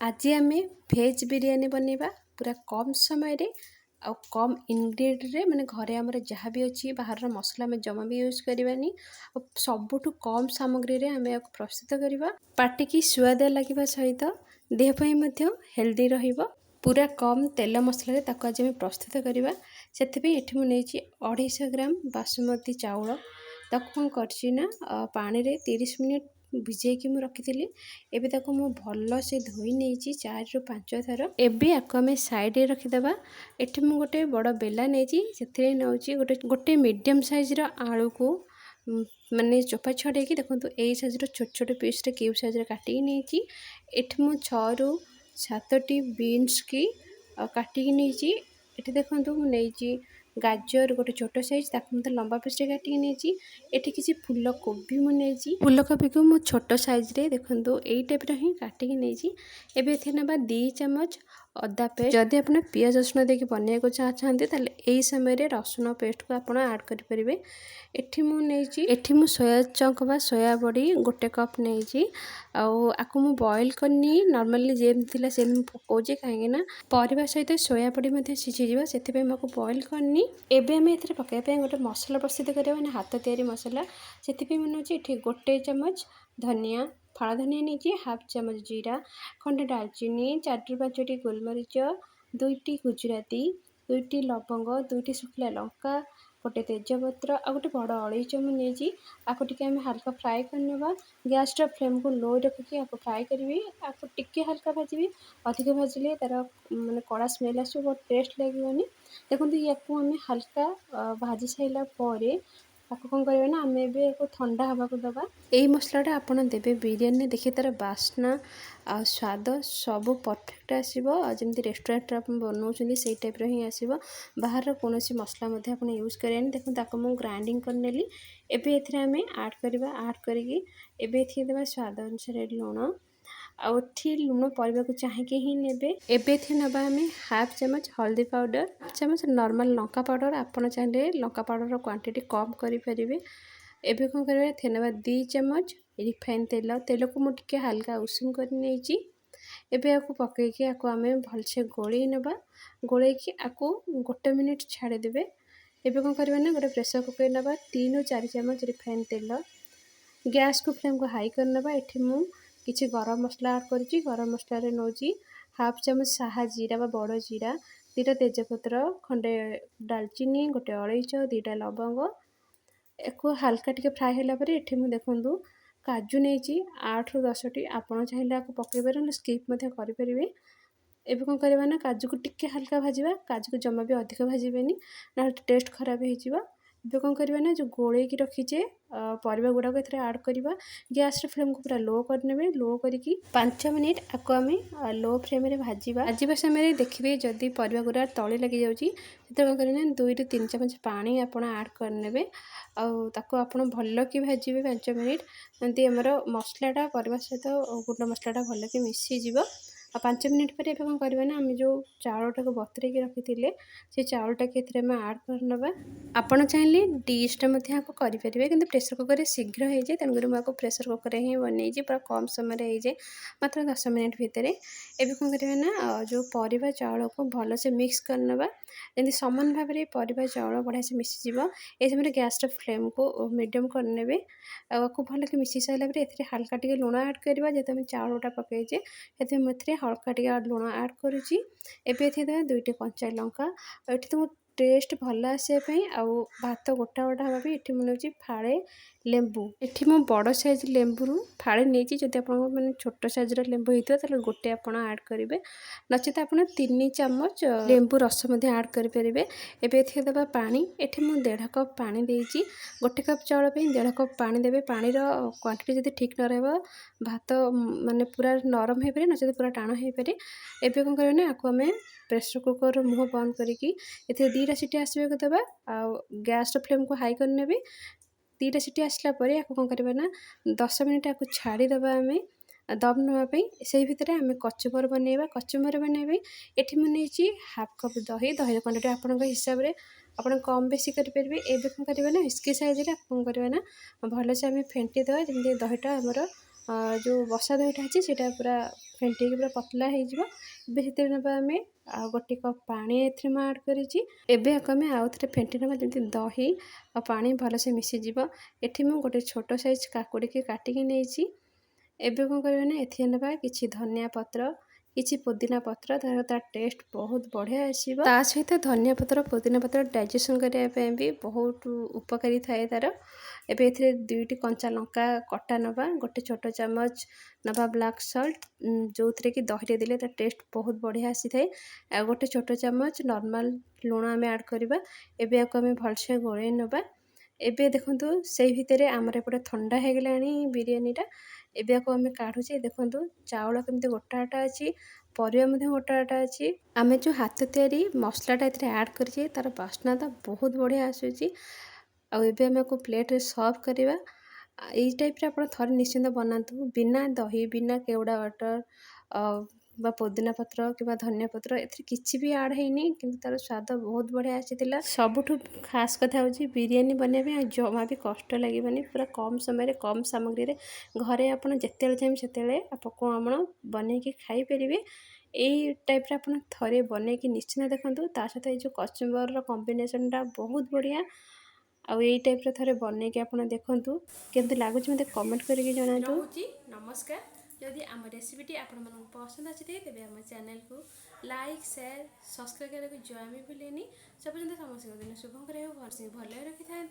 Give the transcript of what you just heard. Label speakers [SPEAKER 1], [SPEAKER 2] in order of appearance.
[SPEAKER 1] आज आम भेज बिरियानी बनैबा पूरा कम समय रे आ कम इनग्रेडिएंट माने घरे आमर जहाँ भी अच्छी बाहर मसला आम जमा भी यूज करवानी सबुठु कम सामग्री रे आम प्रस्तुत करवा पार्टी की स्वाद लगे सहित देहपाई हेल्दी रहिबो। पूरा कम तेल मसला ताको आज आम प्रस्तुत करवा से मुझे 250 ग्राम बासमती चाउल ताको कौन करना पानी रे 30 मिनिट भिजेकी मु रखी एबे ताको मु भल से धोई नहीं 4 ରୁ 5 थर। एबे आको आम साइड रखिदेबा। एठी मु गोटे बड़ बेला नहीं नौची गोटे मीडियम साइज रो आलू को माने चोपा छड़ेकी देखो यही साइज रो छोट छोट पीस रे क्यूब साइज रे काटी नहीं। एठी मु 6 ରୁ 7टी बीन्स की काटिकी नहीं। एठी देखो नहीं गाजर गोटे छोट साइज ताकू मत लंबा पीस रे काटिकी नहीं। एठी किसी फूल कोबी मु नहीं फूल कोबी को मु छोट साइज रे देखो एई टाइप रो ही काटिकी नहीं। एबे एथे नबा 2 चम्मच अदा पेस्ट। जदि आपन पियाज रसुण देके बनिया को चाहते ताले एई समय रे रसुण पेस्ट को आपन ऐड करि परिबे। एठी मु सोया चंक बा सोया बड़ी गोटे कप नहीं आकु मु बॉईल करनी नॉर्मली जेम थिला सेम पकोजे काहे ना परिबा सहित सोया बड़ी मध्ये सिझी जीवा सेति पे मको बॉईल करनी। एबे हम एथरे पकाय पे गोटे मसला प्रस्तुत करबा माने हाथ तयारी मसला सेति पे मन होची एठी गोटे चम्मच धनिया फाड़ा धनिया नहीं 1/2 चम्मच जीरा खंडे दालचीनी 4 ରୁ 5टी गोलमरीच 2टी गुजराती 2टी लवंग 2टी शुखला लंका गोटे तेजपत्र आ गोटे बड़ अलैच मुझे आपको टिके आम हल्का फ्राए करने। गैस फ्लेम को लो रखिकी आपको फ्राए करी आपको टिके हल्का भाजी अधिक भाजिले तार माने कड़ा स्मेल आस बहुत टेस्ट लगे। देखो या आम हल्का भाजी सारा पर आपको कौन करबे ना आम ए ठंडा हवा को दबा। यही मसलाटा आपड़ देवे बिरियानी देखिए तार बास्ना आ स्वाद सब परफेक्ट आसो जमी रेस्टोरेंट बनाऊँ से टाइप ही आसो। बाहर कौन मसला आप यूज करें देखो ताको मुझे ग्राइंडिंग करनेली। एबे एथरे आम ऐड करवा ऐड करके एबे एथि देबा स्वाद अनुसार लुण आठी लुण परिबा को चाहिए ही नेबे। एबे थे नबा आम 1/2 चम्मच हल्दी पाउडर 1 चम्मच नॉर्मल लंका पाउडर आपन चाहिए लंका पाउडर क्वांटिटी कम करें। एबे कौन करबा थे नबा 2 चम्मच रिफाइन तेल को मुझे हल्का उषुम कर नहीं। एबे आपको पकईकी आपको आम भलसे गोले नबा गोलैकी आपको 1 मिनिट छाड़ी देबे। एबे कौन करबा ना गोटे प्रेशर कुकर नबा 3 ରୁ 4 चम्मच रिफाइन तेल गैस को फ्लेम को हाई करनबा। एठी मु किछि गरम मसला ऐड करिछि गरम मसला रे नौची 1/2 चम्मच साहा जीरा बा बड़ जीरा 2टा तेजपत्र खंडे दालचीनी गोटे अलैच 2टा लवंग एको हल्का टिके फ्राए होला परे एठी मु देखंदु काजू नहीं 8 ରୁ 10टी आपन चाहिए आपको पकई पारे स्किप करि परिबे। एबे कौन करबा ना काजू को टिके हल्का भाजवा काजू को जमा भी अधिक भाजबेनी ना टेस्ट खराब हो। एबे कौन करबा ना जो गोलैकी रखीचे परिबा गुडा को एथरे ऐड करबा। गैस रे फ्लेम को पूरा लो करनेबे लो करिकी 5 मिनिट आपको आम लो फ्लेम रे भाजीबा समय देखिए जदि परिबा गुडा तळे लगी जाउची सेते कौन करबा ना 2 ରୁ 3 चम्मच पानी आपन ऐड करनेबे ताको आपन भल कि भाजीबे 5 मिनिट एमती हमर मसलाटा परिबा सहित गुंड मसलाटा भल कि मिसी जीवो। 5 मिनिट पर एबे कौन करबा ना आम जो चाउलटा को बतरेकी रखी से चाउलटा के एथरे में ऐड करनबा। आपन चाहिए डिशटा मध्ये आपको करि परिबे किंतु प्रेशर कुकर रे शीघ्र हो जाए तेणुकर मुझे प्रेशर कुकर रे ही बनई पूरा कम समय हो जाए मात्र 10 मिनिट भितर। एबे कौन करबा ना जो परिबा चाउल को भल से मिक्स करनबा जमी समान भाव में परिबा चाउल बढ़िया से मिसी जीवो। ए समय गैस फ्लेम को मीडियम करनेबे आपको भल कि मिसी सारा पर हल्का टिके लुण ऐड करवा जेते आम चाउलटा पकईचे से हल्का टिके लुण ऐड करुच्ची। एबे एथि 2टी कंचा लंका एठी तुम टेस्ट भल आसापी भात गोटा गोटा हाँ भी ये मिलूँ फाड़े लेंबू एठी मो बड़ साइज लेंबू फाड़े नहीं जब आप मैंने छोट साइज लेंबू होता है गोटे आप ऐड करेंगे नचेत आप 3 चम्मच लेंबू रस ऐड करेंगे। एबे देवा पानी एठी मु 1.5 कप पानी देइछि गोटे कप चाउल पे 1.5 कप पानी देवे। पानी क्वांटिटी जब ठीक न रहा भात माने पूरा नरम हो पारे नचेत पूरा टाण हो पारे। एबे कौन करबे ना आपको आम प्रेशर कुकर मुँह बंद करिकी एथे 2टा सीटी आसबे को देबा गैस फ्लेम को हाई करनेबे। 2टा सीटी आसला परे आपको कौन करबा ना 10 मिनिट आपको छाड़ी देबा आम दम नापी से भितर आम कचुमर बनैबा। कचुमर बनैबे एठी मु नहीं 1/2 कप दही दही क्वांटिटी आपन हिसाब रे आपन कम बेसी करेंगे। एबे कौन करबा ना इसकी साइज रे कौन करबा ना भल से आम फेंटी देवा जमी दहीटा हमर जो बसा दहीटा अच्छी से पूरा फेंटिक पूरा पतला हो ना आम गोटे कप पानी एम आड करें आउ थे फेंटी ना जमी दही और पानी भलसे मिसीज एटी मुझे गोटे छोट साइज काकुड़ी की काटिकी नहीं एबे कौन करबा ना एथि नेबा किछि धनिया पत्र किछि पुदीना पत्र तार टेस्ट बहुत बढ़िया आसीबा ता सहित धनिया पत्र पुदीना पत्र डाइजेशन करिया पे भी बहुत उपकारी थाए तार एबे एथिरे दुईटी कंचा लंका कटा नबा गोटे छोट चमच नबा ब्लैक सॉल्ट जो थरे कि दही देले तार टेस्ट बहुत बढ़िया आसी थाए आ गोटे छोट चमच नॉर्मल लूण आम ऐड करबा एबे आको आम भलसे गोळेई नबा एबे देखंतु सेई भितरे हमर एपटे ठंडा हो गलानी बिरयानीटा एबे आको आम काढुचे देखंतु चाउल केमती गोटाटा अछि परिया मध्ये गोटाटा अछि आमे जो हाथ तैयारी मसलाटा एथिरे ऐड करछे तार बास्ना ता बहुत बढ़िया आसुची आ एबे आमे को प्लेट रे सर्व करबा एई टाइप रे आपण थरे निश्चिंत बनातु बिना दही बिना केवड़ा वाटर बा पुदीना पत्र कि धनिया पत्र एथि किसी भी आड हैनी किंतु तार स्वाद बहुत बढ़िया आसीथिला सबुठु खास कथा होची बिरयानी बनैबे जमा भी कष्ट लागबनी पूरा कम समय रे कम सामग्री रे घरे आपण जेतेले चाहि सेतेले आपको आपण बनै कि खाई परिबे एई टाइप रे आपण थरे बनै कि निश्चित देखंतु ता सहित ए जो कचुंबर रो कॉम्बिनेशन टा बहुत बढ़िया आ एई टाइप रे थरे बनै कि आपण देखंतु केमते लागुची मते कमेंट करके जणातु नमस्कार जदि आम रेसिपीटी आपण पसंद अच्छी थे तेज आम चैनल को लाइक शेयर सब्सक्राइब करने को जमा भी भूलेनी सब समस्त दिन शुभ भल रखी था।